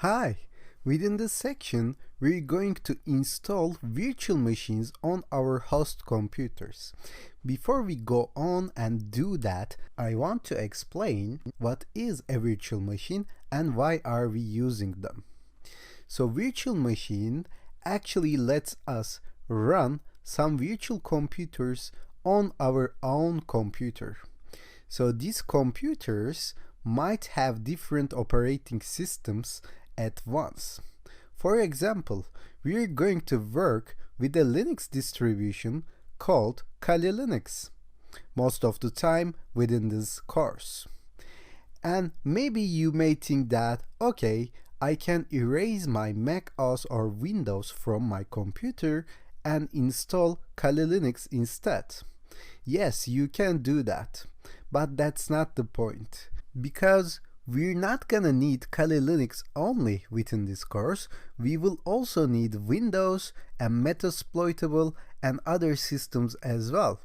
Hi! Within this section, we're going to install virtual machines on our host computers. Before we go on and do that, I want to explain what is a virtual machine and why are we using them. So virtual machine actually lets us run some virtual computers on our own computer. So these computers might have different operating systems at once. For example, we are going to work with a Linux distribution called Kali Linux most of the time within this course. And maybe you may think that, okay, I can erase my Mac OS or Windows from my computer and install Kali Linux instead. Yes, you can do that, but that's not the point, because we're not gonna need Kali Linux only within this course. We will also need Windows and Metasploitable and other systems as well.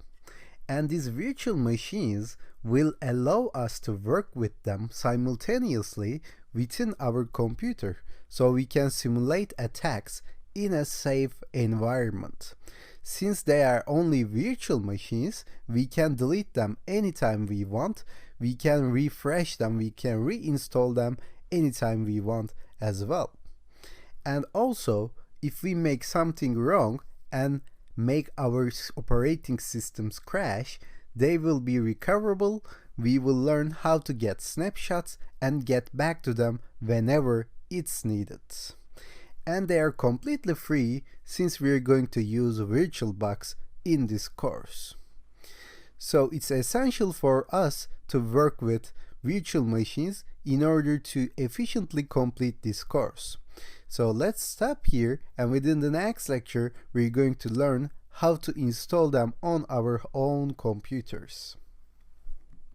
And these virtual machines will allow us to work with them simultaneously within our computer, so we can simulate attacks in a safe environment. Since they are only virtual machines, we can delete them anytime we want, we can refresh them, we can reinstall them anytime we want as well. And also, if we make something wrong and make our operating systems crash, they will be recoverable. We will learn how to get snapshots and get back to them whenever it's needed. And they are completely free since we are going to use VirtualBox in this course. So it's essential for us to work with virtual machines in order to efficiently complete this course. So let's stop here, and within the next lecture we're going to learn how to install them on our own computers.